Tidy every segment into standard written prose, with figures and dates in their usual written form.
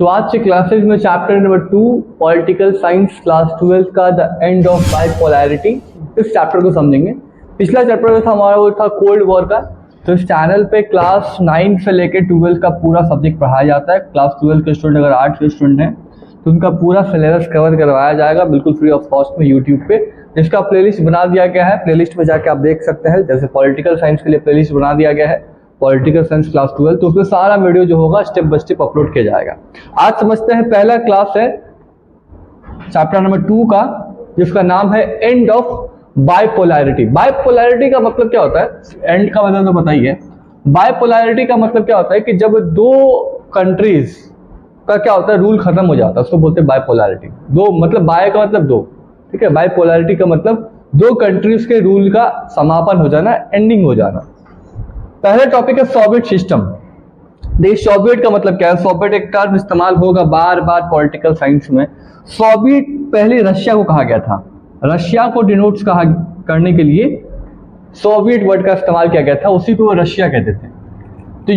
तो आज के क्लासेज में chapter number 2 political science class 12 का द एंड ऑफ बाइपोलैरिटी, इस चैप्टर को समझेंगे। पिछला चैप्टर जो था हमारा वो था कोल्ड वॉर का। तो इस चैनल पे क्लास 9 से लेकर 12 का पूरा सब्जेक्ट पढ़ाया जाता है। क्लास 12 के स्टूडेंट अगर आर्ट्स के स्टूडेंट हैं तो उनका पूरा सिलेबस कवर करवाया जाएगा बिल्कुल फ्री ऑफ कॉस्ट में यूट्यूब पे, जिसका प्लेलिस्ट बना दिया गया है। प्लेलिस्ट में जाके आप देख सकते हैं, जैसे पॉलिटिकल साइंस के लिए प्लेलिस्ट बना दिया गया है पॉलिटिकल साइंस क्लास 12, तो उसमें सारा वीडियो जो होगा स्टेप बाय स्टेप अपलोड किया जाएगा। आज समझते हैं पहला क्लास है चैप्टर नंबर 2 का, जिसका नाम है एंड ऑफ बाइपोलैरिटी। बाइपोलैरिटी का मतलब क्या होता है? एंड का मतलब तो बताइए। बाइपोलैरिटी का मतलब क्या होता है कि जब दो कंट्रीज का क्या होता है, रूल खत्म हो जाता है, उसको बोलते हैं बाइपोलैरिटी। दो मतलब बाय का मतलब दो, ठीक है। बाइपोलैरिटी का मतलब दो कंट्रीज के रूल का समापन हो जाना, एंडिंग हो जाना। पहला टॉपिक है सोवियत सिस्टम। देखिए सोवियत का मतलब क्या है? सोवियत एक टर्म इस्तेमाल होगा बार बार पॉलिटिकल साइंस में। सोवियत पहले रशिया को कहा गया था। रशिया को डिनोट्स कहा करने के लिए सोवियत वर्ड का इस्तेमाल किया गया था, उसी को रशिया कहते थे। तो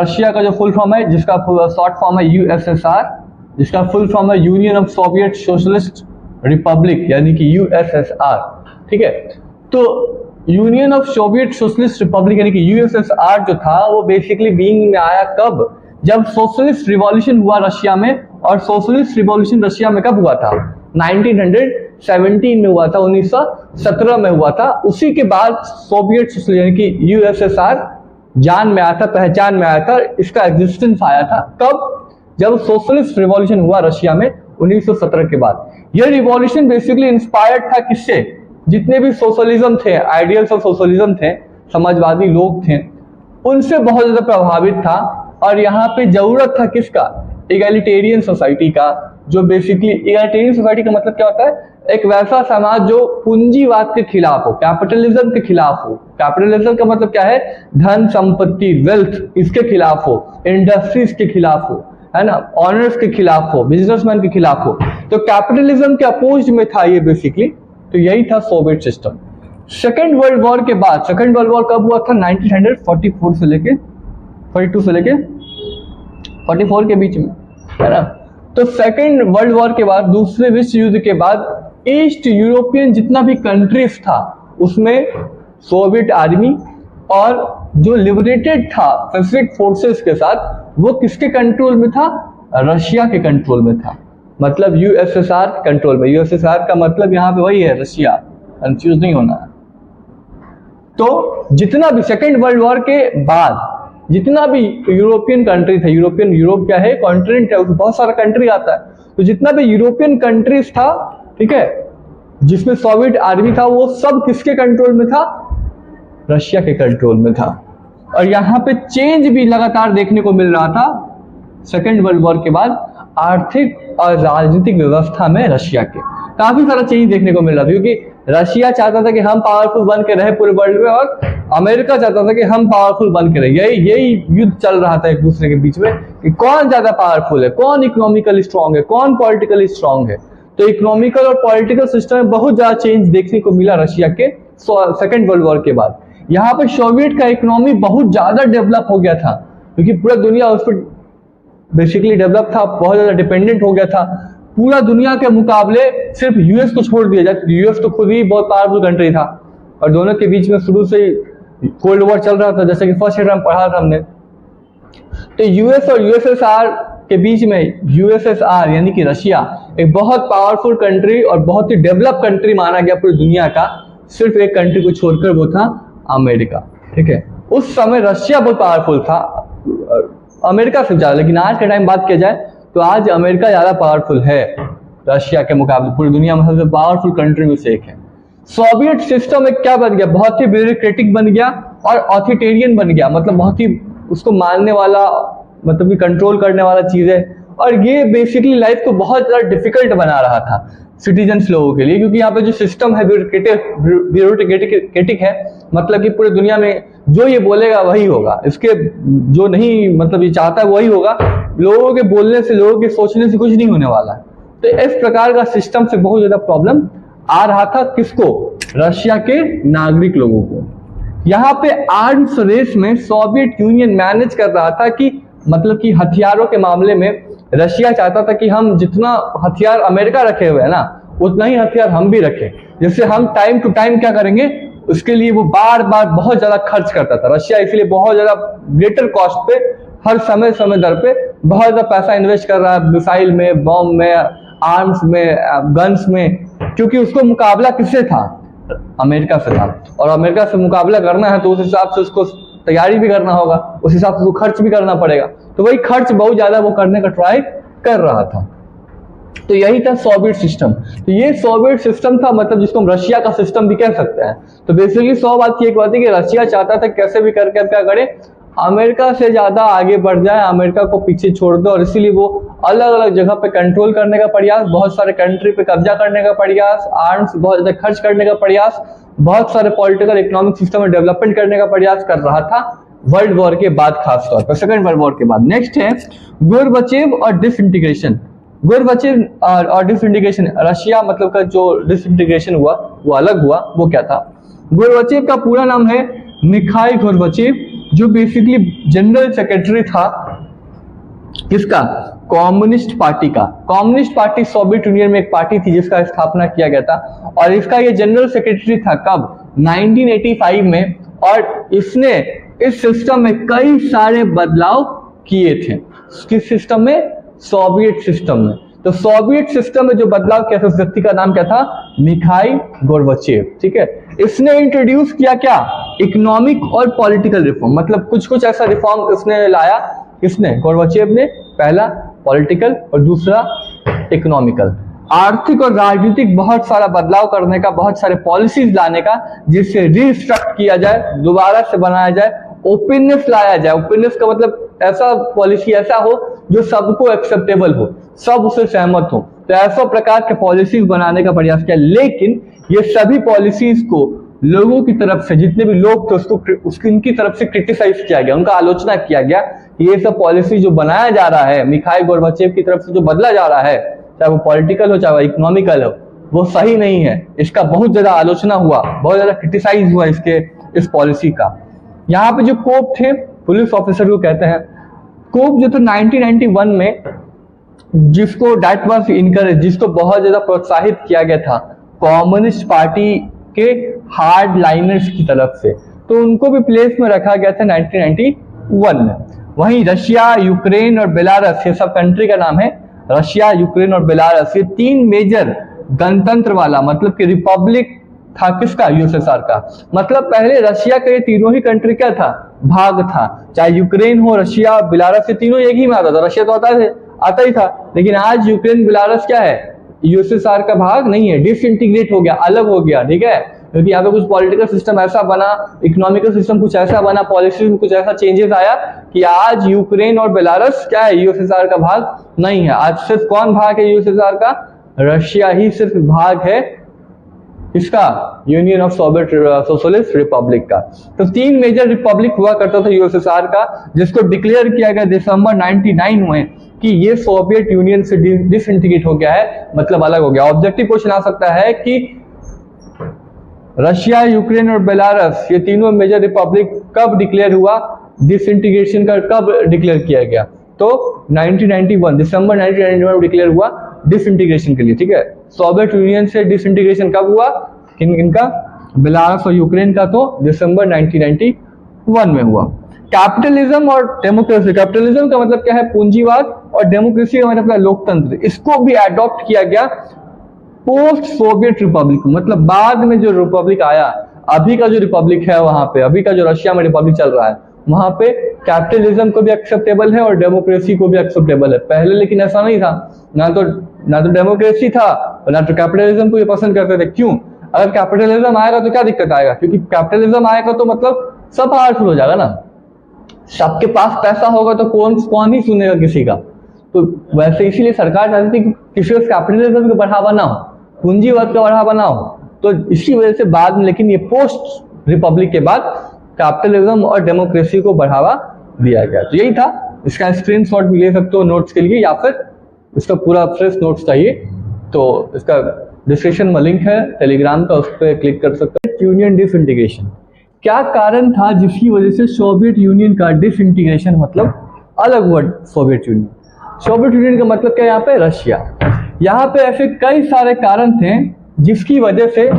रशिया का जो फुल फॉर्म है, जिसका शॉर्ट फॉर्म है यूएसएसआर, जिसका फुल फॉर्म है union of Soviet socialist Republic, यानी कि यूएसएसआर, ठीक है। तो union of Soviet socialist Republic यानी कि यूएसएसआर जो था वो बेसिकली बीइंग में आया कब? जब सोशलिस्ट रिवॉल्यूशन हुआ रशिया में। और सोशलिस्ट रिवॉल्यूशन रशिया में कब हुआ था? 1917 में हुआ था, 1917 में हुआ था। उसी के बाद सोवियत यानी कि यूएसएसआर जान में आया था, पहचान में आया था, इसका एग्जिस्टेंस आया था कब? जब सोशलिस्ट रिवॉल्यूशन हुआ रशिया में 1917 के बाद। यह रिवॉल्यूशन बेसिकली इंस्पायर्ड था किससे? जितने भी सोशलिज्म थे, आइडियल्स ऑफ सोशलिज्म थे, समाजवादी लोग थे, उनसे बहुत ज्यादा प्रभावित था। और यहाँ पे जरूरत था किसका? इगैलिटेरियन सोसाइटी का। जो बेसिकली इगैलिटेरियन सोसाइटी का मतलब क्या होता है? एक वैसा समाज जो पूंजीवाद के खिलाफ हो, कैपिटलिज्म के खिलाफ हो। कैपिटलिज्म का मतलब क्या है? धन संपत्ति, वेल्थ, इसके खिलाफ हो, इंडस्ट्रीज के खिलाफ हो, है ना, ऑनर्स के खिलाफ हो, बिजनेसमैन के खिलाफ हो। तो कैपिटलिज्म के अपोज में था ये बेसिकली। तो यही था Soviet system. Second world war के बाद, सेकेंड वर्ल्ड वॉर कब हुआ था? 1944 से लेके 42 से लेके 44 के बीच में, है ना। तो सेकेंड वर्ल्ड वॉर के बाद, दूसरे विश्व युद्ध के बाद, ईस्ट यूरोपियन जितना भी कंट्रीज था उसमें सोवियत आर्मी और जो लिबरेटेड था पैसिफिक फोर्सेस के साथ, वो किसके कंट्रोल में था? रशिया के कंट्रोल में था। मतलब यूएसएसआर कंट्रोल में। यूएसएसआर का मतलब यहाँ पे वही है, रशिया, कंफ्यूज नहीं होना है। तो जितना भी सेकेंड वर्ल्ड वॉर के बाद जितना भी यूरोपियन कंट्री थे, यूरोप क्या है? कॉन्टिनेंट है, उसमें बहुत सारा कंट्री आता है। तो जितना भी यूरोपियन कंट्रीज था, ठीक है, जिसमें सोवियत आर्मी था, वो सब किसके कंट्रोल में था? रशिया के कंट्रोल में था। और यहाँ पे चेंज भी लगातार देखने को मिल रहा था सेकेंड वर्ल्ड वॉर के बाद आर्थिक और राजनीतिक व्यवस्था में रशिया के काफी सारा चेंज देखने को मिल रहा था। क्योंकि रशिया चाहता था कि हम पावरफुल बन के रहे पूरे वर्ल्ड में, और अमेरिका चाहता था कि हम पावरफुल बन के रहे। यही युद्ध चल रहा था एक दूसरे के बीच में कि कौन ज्यादा पावरफुल है, कौन इकोनॉमिकली स्ट्रांग है, कौन पॉलिटिकली स्ट्रांग है। तो इकोनॉमिकल और पॉलिटिकल सिस्टम में बहुत ज्यादा चेंज देखने को मिला रशिया के सेकेंड वर्ल्ड वॉर के बाद। यहाँ पर सोवियत का इकोनॉमी बहुत ज्यादा डेवलप हो गया था, क्योंकि पूरा दुनिया उस पर बेसिकली डेवलप था, बहुत ज्यादा डिपेंडेंट हो गया था। पूरा दुनिया के मुकाबले सिर्फ यूएस को छोड़ दिया जाए, यूएस तो खुद ही बहुत पावरफुल कंट्री था, और दोनों के बीच में शुरू से ही कोल्ड वॉर चल रहा था, जैसे कि फर्स्ट ईयर में पढ़ा था हमने। तो यूएस और यूएसएसआर के बीच में, यूएसएसआर यानी कि रशिया एक बहुत पावरफुल कंट्री और बहुत ही डेवलप कंट्री माना गया पूरी दुनिया का। सिर्फ एक कंट्री को छोड़कर, वो था अमेरिका, ठीक है। उस समय रशिया बहुत पावरफुल था अमेरिका से ज्यादा, लेकिन आज के टाइम बात किया जाए तो आज अमेरिका ज्यादा पावरफुल है रशिया के मुकाबले। पूरी दुनिया में सबसे पावरफुल कंट्री में से एक है। सोवियत सिस्टम एक क्या बन गया? बहुत ही ब्यूरोक्रेटिक बन गया और ऑथोरिटेरियन बन गया। मतलब बहुत ही उसको मानने वाला, मतलब कि कंट्रोल करने वाला चीज है। और ये बेसिकली लाइफ को बहुत ज्यादा डिफिकल्ट बना रहा था सिटीजन्स लोगों के लिए, क्योंकि यहाँ पे जो सिस्टम है ब्यूरोक्रेटिक है। मतलब कि पूरी दुनिया में जो ये बोलेगा वही होगा, इसके जो नहीं मतलब ये चाहता है वही होगा। लोगों के बोलने से, लोगों के सोचने से कुछ नहीं होने वाला है। तो इस प्रकार का सिस्टम से बहुत ज्यादा प्रॉब्लम आ रहा था किसको? रशिया के नागरिक लोगों को। यहाँ पे आर्म्स रेस में सोवियत यूनियन मैनेज कर रहा था कि मतलब कि हथियारों के मामले में रशिया चाहता था कि हम जितना हथियार अमेरिका रखे हुए है ना, उतना ही हथियार हम भी रखें, जिससे हम टाइम टू टाइम क्या करेंगे, उसके लिए वो बार बार बहुत ज्यादा खर्च करता था रशिया, इसलिए बहुत ज्यादा ग्रेटर कॉस्ट पे हर समय समय दर पे बहुत ज्यादा पैसा इन्वेस्ट कर रहा है, मिसाइल में, बॉम्ब में, आर्म्स में, गन्स में, क्योंकि उसको मुकाबला किससे था, अमेरिका से था। और अमेरिका से मुकाबला करना है तो उस हिसाब से उसको तैयारी भी करना होगा, उस हिसाब से उसको खर्च भी करना पड़ेगा, तो वही खर्च बहुत ज्यादा वो करने का ट्राई कर रहा था। तो यही था सोवियत सिस्टम। तो ये सोवियत सिस्टम था, मतलब जिसको हम रशिया का सिस्टम भी कह सकते हैं। तो बेसिकली 100 बात की एक बात है कि रशिया चाहता था कैसे भी करके क्या करे, अमेरिका से ज्यादा आगे बढ़ जाए, अमेरिका को पीछे छोड़ दो, और इसीलिए वो अलग अलग जगह पे कंट्रोल करने का प्रयास, बहुत सारे कंट्री पे कब्जा करने का प्रयास, आर्म्स बहुत ज्यादा खर्च करने का प्रयास, बहुत सारे पॉलिटिकल इकोनॉमिक सिस्टम में डेवलपमेंट करने का प्रयास कर रहा था वर्ल्ड वॉर के बाद, खासतौर पर सेकेंड वर्ल्ड वॉर के बाद। नेक्स्ट है गोरबचेव और डिसइंटीग्रेशन। गोरबचेव और डिसइंटीग्रेशन, रशिया मतलब का जो डिसइंटीग्रेशन हुआ वो अलग हुआ, वो क्या था। गोरबचेव का पूरा नाम है मिखाइल गोरबचेव, जो बेसिकली जनरल सेक्रेटरी था किसका, कम्युनिस्ट पार्टी का। कम्युनिस्ट पार्टी सोवियत यूनियन में एक पार्टी थी जिसका स्थापना किया गया था, और इसका ये जनरल सेक्रेटरी था कब, 1985 में। और इसने इस सिस्टम में कई सारे बदलाव किए थे। किस सिस्टम में, सोवियत सिस्टम में। तो सोवियत सिस्टम में जो बदलाव किया था उस व्यक्ति का नाम क्या था, मिखाइल गोरबचेव, ठीक है। इसने इंट्रोड्यूस किया क्या, इकोनॉमिक और पॉलिटिकल रिफॉर्म, मतलब कुछ कुछ ऐसा रिफॉर्म इसने लाया, किसने, गोरबचेव ने। पहला पॉलिटिकल और दूसरा इकोनॉमिकल, आर्थिक और राजनीतिक बहुत सारा बदलाव करने का, बहुत सारे पॉलिसीज लाने का, जिससे रिस्ट्रक्ट किया जाए, दोबारा से बनाया जाए, ओपननेस लाया जाए। ओपननेस का मतलब ऐसा पॉलिसी ऐसा हो जो सबको एक्सेप्टेबल हो, सब उससे सहमत हो, तो ऐसा प्रकार के पॉलिसीज बनाने का प्रयास किया। लेकिन ये सभी पॉलिसीज को लोगों की तरफ से, जितने भी लोग थे उसको इनकी तरफ से क्रिटिसाइज किया गया, उनका आलोचना किया गया, ये सब पॉलिसी जो बनाया जा रहा है मिखाइल गोरबचेव की तरफ से, जो बदला जा रहा है, चाहे वो पॉलिटिकल हो चाहे वो इकोनॉमिकल हो, वो सही नहीं है। इसका बहुत ज्यादा आलोचना हुआ, बहुत ज्यादा क्रिटिसाइज हुआ इस पॉलिसी का। यहाँ पे जो कोप थे, पुलिस ऑफिसर को कहते हैं, कोप जो थे 1991 में, जिसको दैट वाज इनकरेज, जिसको बहुत ज्यादा प्रोत्साहित किया गया था कम्युनिस्ट पार्टी के हार्ड लाइनर्स की तरफ से, तो उनको भी प्लेस में रखा गया था 1991 में। वहीं रशिया, यूक्रेन और बेलारस, ये सब कंट्री का नाम है, रशिया, यूक्रेन और बेलारस, ये तीन मेजर गणतंत्र वाला, मतलब कि रिपब्लिक था किसका, यूएसएसआर का। मतलब पहले रशिया का ये तीनों ही कंट्री क्या था, भाग था, चाहे यूक्रेन हो, रशिया, बेलारस, ये तीनों एक ही में आता था। रशिया तो आता ही था, लेकिन आज यूक्रेन, बेलारस क्या है, यूएसएसआर का भाग नहीं है, डिसइंटीग्रेट हो गया, अलग हो गया, ठीक है। क्योंकि यहाँ पे कुछ पॉलिटिकल सिस्टम ऐसा बना, इकोनॉमिकल सिस्टम कुछ ऐसा बना, पॉलिसी में कुछ ऐसा चेंजेस आया कि आज यूक्रेन और बेलारस क्या है, यूएसएसआर का भाग नहीं है। आज सिर्फ कौन भाग है यूएसएसआर का, रशिया ही सिर्फ भाग है इसका, union of Soviet socialist Republic का। तो तीन मेजर रिपब्लिक हुआ करता था यूएसएसआर का, जिसको डिक्लेयर किया गया दिसंबर 99 में कि ये सोवियत यूनियन से डिसइंटीग्रेट हो गया है, मतलब अलग हो गया। ऑब्जेक्टिव क्वेश्चन आ सकता है कि रशिया, यूक्रेन और बेलारस, ये तीनों मेजर रिपब्लिक कब डिक्लेयर हुआ, डिसइंटीग्रेशन का कब डिक्लेयर किया गया, तो 1991, दिसंबर 1991 में डिक्लेयर हुआ डिसइंटीग्रेशन के लिए, ठीक है। सोवियत यूनियन से डिसइंटीग्रेशन कब हुआ, इनका बेलारस और यूक्रेन का, तो दिसंबर 1991 में हुआ। कैपिटलिज्म और डेमोक्रेसी, कैपिटलिज्म का मतलब क्या है, पूंजीवाद, और डेमोक्रेसी का मतलब लोकतंत्र, इसको भी अडॉप्ट किया गया पोस्ट सोवियत रिपब्लिक, मतलब बाद में जो रिपब्लिक आया, अभी का जो रिपब्लिक है वहां पे, अभी का जो रशिया में रिपब्लिक चल रहा है, वहां पे कैपिटलिज्म को भी एक्सेप्टेबल है और डेमोक्रेसी को भी एक्सेप्टेबल है। पहले लेकिन ऐसा नहीं था, ना तो डेमोक्रेसी था ना तो कैपिटलिज्म को ये पसंद करते थे। क्यों, अगर कैपिटलिज्म आएगा तो क्या दिक्कत आएगा, क्योंकि कैपिटलिज्म आएगा तो मतलब सब पावरफुल हो जाएगा ना, सबके पास पैसा होगा तो कौन ही सुनेगा किसी का। तो वैसे इसीलिए सरकार चाहती थी कि किसी को कैपिटलिज्म का बढ़ावा ना हो, पूंजीवाद का बढ़ावा ना हो, तो इसी वजह से बाद में, लेकिन ये पोस्ट रिपब्लिक के बाद कैपिटलिज्म और डेमोक्रेसी को बढ़ावा दिया गया। तो यही था, इसका स्क्रीनशॉट भी ले सकते हो नोट्स के लिए, या फिर इसका पूरा फ्रेश नोट्स चाहिए तो इसका डिस्क्रिप्शन में लिंक है टेलीग्राम का, उस पर क्लिक कर सकते हैं। यूनियन डिसइंटीग्रेशन, क्या कारण था जिसकी वजह से सोवियत यूनियन का डिसइंटीग्रेशन, मतलब अलग हुआ सोवियत यूनियन। सोवियत यूनियन का मतलब क्या है यहाँ पे? रशिया। यहाँ पे ऐसे कई सारे कारण थे जिसकी वजह से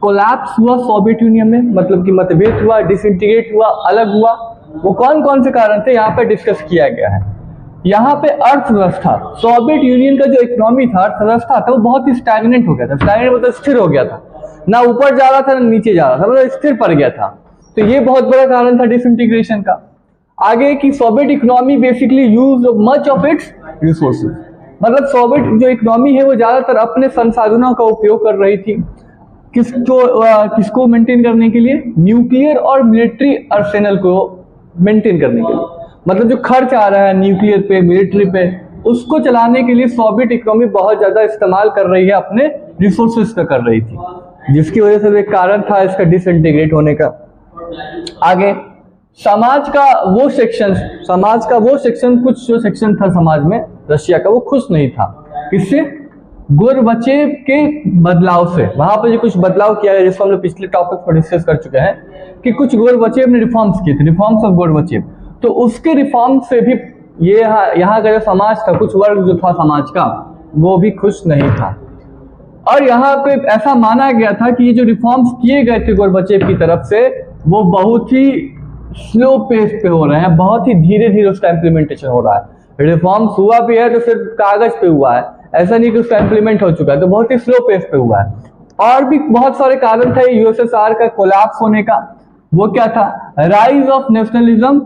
कोलैप्स हुआ सोवियत यूनियन में, मतलब कि मतभेद हुआ, डिसइंटीग्रेट हुआ, अलग हुआ। वो कौन कौन से कारण थे यहाँ पे डिस्कस किया गया है। यहाँ पे अर्थव्यवस्था, सोवियत यूनियन का जो इकोनॉमी था, अर्थव्यवस्था था, वो बहुत ही स्टैग्नेंट हो गया था। स्टैग्नेंट मतलब स्थिर हो गया था, ना ऊपर जा रहा था ना नीचे जा रहा था, मतलब स्थिर पड़ गया था। तो ये बहुत बड़ा कारण था डिसइंटीग्रेशन का। आगे की Soviet economy basically use much of its resources, मतलब सोवियत जो इकोनॉमी है वो ज्यादातर अपने संसाधनों का उपयोग कर रही थी। किसको मेंटेन करने के लिए? न्यूक्लियर और मिलिट्री आर्सेनल को मेंटेन करने के लिए। मतलब जो खर्च आ रहा है न्यूक्लियर पे, मिलिट्री पे, उसको चलाने के लिए सोवियत इकोनॉमी बहुत ज्यादा इस्तेमाल कर रही है, अपने रिसोर्सेज का कर रही थी, जिसकी वजह से एक कारण था इसका डिसइंटीग्रेट होने का। आगे समाज का वो सेक्शन कुछ जो सेक्शन था समाज में रशिया का, वो खुश नहीं था। किससे? गोरबचेव के बदलाव से। वहां पर जो कुछ बदलाव किया गया, जिसको हम लोग पिछले टॉपिक पर डिस्कस कर चुके हैं कि कुछ गोरबचेव ने रिफॉर्म्स किए थे, रिफॉर्म्स ऑफ गोरबचेव। तो उसके रिफॉर्म से भी ये यहाँ का जो समाज था, कुछ वर्ग जो था समाज का, वो भी खुश नहीं था। और यहाँ पे ऐसा माना गया था कि ये जो रिफॉर्म्स किए गए थे गोरबचेव की तरफ से, वो बहुत ही स्लो पेस पे हो रहे हैं, बहुत ही धीरे धीरे उसका इम्प्लीमेंटेशन हो रहा है। रिफॉर्म्स हुआ भी है तो सिर्फ कागज पे हुआ है, ऐसा नहीं कि उसका इम्प्लीमेंट हो चुका है, तो बहुत ही स्लो पेस पे हुआ है। और भी बहुत सारे कारण थे यूएसएसआर का कोलैप्स होने का। वो क्या था? Rise of nationalism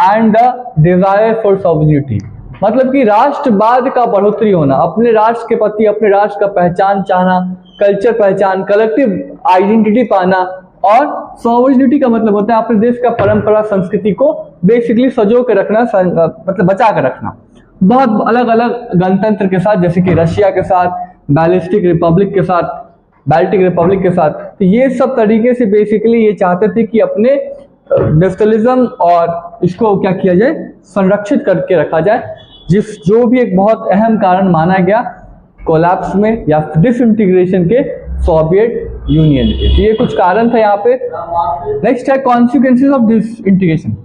and the desire for sovereignty, मतलब कि राष्ट्रवाद का बढ़ोतरी होना, अपने राष्ट्र के प्रति, अपने राष्ट्र का पहचान चाहना, कल्चर पहचान, कलेक्टिव आइडेंटिटी पाना। और सॉवरेनिटी का मतलब होता है अपने देश का परंपरा संस्कृति को बेसिकली सजो के रखना, मतलब बचा के रखना। बहुत अलग अलग गणतंत्र के साथ, जैसे कि रशिया के साथ, बाल्टिक रिपब्लिक के साथ। तो ये सब तरीके से बेसिकली ये चाहते थे कि अपने नेशनलिज्म और इसको क्या किया जाए, संरक्षित करके रखा जाए, जो भी एक बहुत अहम कारण माना गया कोलैप्स में या डिसइंटीग्रेशन के सोवियत यूनियन के। तो ये कुछ कारण था यहाँ पे। नेक्स्ट है कॉन्सिक्वेंसेस ऑफ डिसइंटीग्रेशन।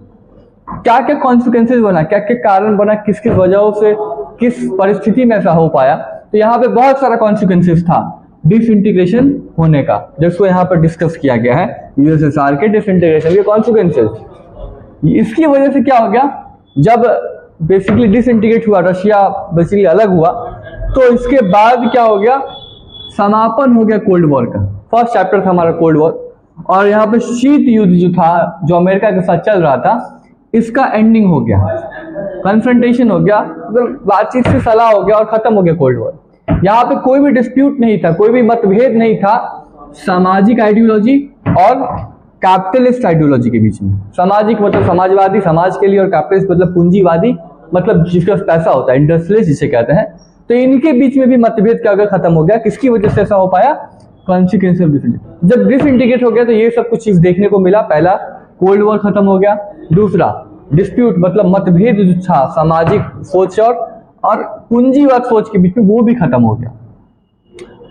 क्या क्या कॉन्सिक्वेंसेस बना, क्या क्या कारण बना, किस किस वजहों से, किस परिस्थिति में ऐसा हो पाया। तो यहाँ पे बहुत सारा कॉन्सिक्वेंसेस था डिसइंटीग्रेशन होने का, जिसको यहाँ पर डिस्कस किया गया है, यूएसएसआर के डिसइंटीग्रेशन के कॉन्सिक्वेंसेस। इसकी वजह से क्या हो गया, जब बेसिकली डिसइंटीग्रेट हुआ, रशिया बेसिकली अलग हुआ, तो इसके बाद क्या हो गया, समापन हो गया कोल्ड वॉर का। फर्स्ट चैप्टर था हमारा कोल्ड वॉर, और यहाँ पे शीत युद्ध जो था, जो अमेरिका के साथ चल रहा था, इसका एंडिंग हो गया, कन्फ्रंटेशन हो गया, मतलब बातचीत से सलाह हो गया और खत्म हो गया कोल्ड वॉर। यहाँ पे कोई भी डिस्प्यूट नहीं था, कोई भी मतभेद नहीं था सामाजिक आइडियोलॉजी और कैपिटलिस्ट आइडियोलॉजी के बीच में। सामाजिक मतलब समाजवादी, समाज के लिए, और कैपिटलिस्ट मतलब पूंजीवादी, मतलब जिसका पैसा होता है, इंडस्ट्रियलिस्ट जिसे कहते हैं। तो इनके बीच में भी मतभेद क्या हो गया, खत्म हो गया। किसकी वजह से ऐसा हो पाया? Consequence of disintegration. जब डिसइंटीग्रेट हो गया तो ये सब कुछ चीज देखने को मिला। पहला, कोल्ड वॉर खत्म हो गया। दूसरा, डिस्प्यूट मतलब मतभेद जो था सामाजिक सोच और पूंजीवाद सोच के बीच में, वो भी खत्म हो गया।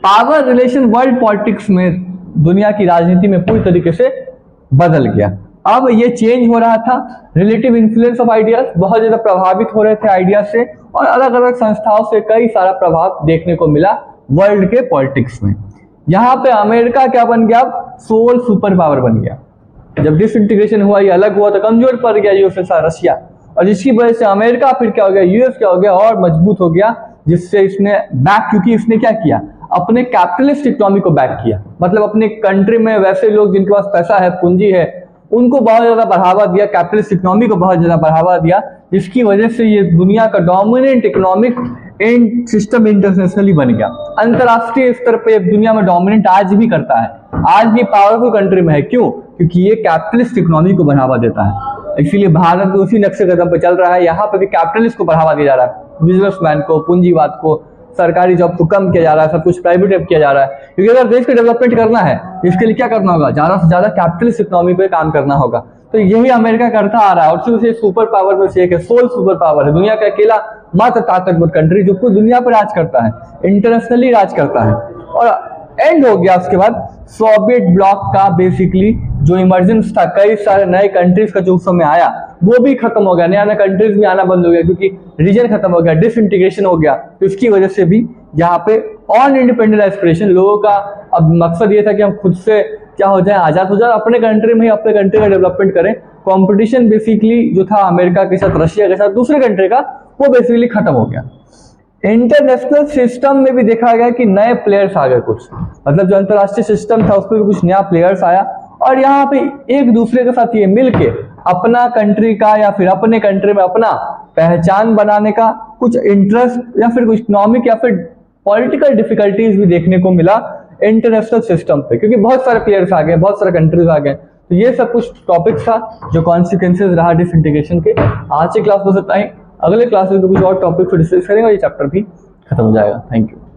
पावर रिलेशन वर्ल्ड पॉलिटिक्स में, दुनिया की राजनीति में पूरी तरीके से बदल गया। अब ये चेंज हो रहा था, रिलेटिव इन्फ्लुएंस ऑफ आइडियाज, बहुत ज्यादा प्रभावित हो रहे थे आइडियाज से, और अलग अलग संस्थाओं से कई सारा प्रभाव देखने को मिला वर्ल्ड के पॉलिटिक्स में। यहाँ पे अमेरिका क्या बन गया, सोल सुपर पावर बन गया। जब डिसइंटीग्रेशन हुआ, ये अलग हुआ, तो कमजोर पड़ गया यूएसएसआर, रशिया, और जिसकी वजह से अमेरिका फिर क्या हो गया, यूएस क्या हो गया, और मजबूत हो गया, जिससे इसने बैक, क्योंकि इसने क्या किया, अपने कैपिटलिस्ट इकोनॉमी को बैक किया। मतलब अपने कंट्री में वैसे लोग जिनके पास पैसा है, पूंजी है, उनको बहुत ज्यादा बढ़ावा दिया, कैपिटलिस्ट इकोनॉमी को बहुत ज्यादा बढ़ावा दिया, जिसकी वजह से ये दुनिया का डोमिनेंट इकोनॉमिक सिस्टम इंटरनेशनली बन गया। अंतरराष्ट्रीय स्तर पे दुनिया में डोमिनेंट आज भी करता है, आज भी पावरफुल कंट्री में है। क्यों? क्योंकि ये कैपिटलिस्ट इकोनॉमी को बढ़ावा देता है। इसीलिए भारत भी उसी नक्शे कदम पे चल रहा है। यहाँ पे भी कैपिटलिस्ट को बढ़ावा दिया जा रहा है, बिजनेसमैन को, पूंजीवाद को, सरकारी जॉब को कम किया जा रहा है, सब कुछ प्राइवेट किया जा रहा है। क्योंकि अगर देश का डेवलपमेंट करना है, इसके लिए क्या करना होगा, ज्यादा से ज्यादा कैपिटलिस्ट इकोनॉमी पे काम करना होगा। तो यही अमेरिका करता आ रहा है, और शुरू से सुपर पावर में से एक है, सोल सुपर पावर है, दुनिया का अकेला मात्र ताकतवर कंट्री जो पूरी दुनिया पर राज करता है, इंटरनेशनली राज करता है। और एंड हो गया उसके बाद सोवियत ब्लॉक का बेसिकली जो इमरजेंस था, कई सारे नए कंट्रीज का जो उस समय आया वो भी खत्म हो गया, नया नया कंट्रीज भी आना बंद हो गया क्योंकि रीजन खत्म हो गया, डिसइंटीग्रेशन हो गया। तो इसकी वजह से भी यहाँ पे ऑन इंडिपेंडेंट एस्पिरेशन, लोगों का अब मकसद ये था कि हम खुद से क्या हो जाए, आजाद हो जाए, अपने कंट्री में ही अपने कंट्री का डेवलपमेंट करें। कंपटीशन बेसिकली जो था अमेरिका के साथ, रशिया के साथ, दूसरे कंट्री का, वो बेसिकली खत्म हो गया। इंटरनेशनल सिस्टम में भी देखा गया कि नए प्लेयर्स आ गए कुछ, मतलब जो अंतरराष्ट्रीय सिस्टम था उस पर भी कुछ नया प्लेयर्स आया, और यहाँ पे एक दूसरे के साथ ये मिलके अपना कंट्री का या फिर अपने कंट्री में अपना पहचान बनाने का कुछ इंटरेस्ट या फिर कुछ इकोनॉमिक या फिर पॉलिटिकल डिफिकल्टीज भी देखने को मिला इंटरनेशनल सिस्टम पे, क्योंकि बहुत सारे प्लेयर्स आ गए, बहुत सारे कंट्रीज आ गए। तो ये सब कुछ टॉपिक्स था जो कॉन्सिक्वेंसेज रहा डिसइंटीग्रेशन के। आज की क्लास बस इतना ही, अगले क्लास में तो कुछ और टॉपिक को डिस्कस करेंगे और ये चैप्टर भी खत्म हो जाएगा। Thank you.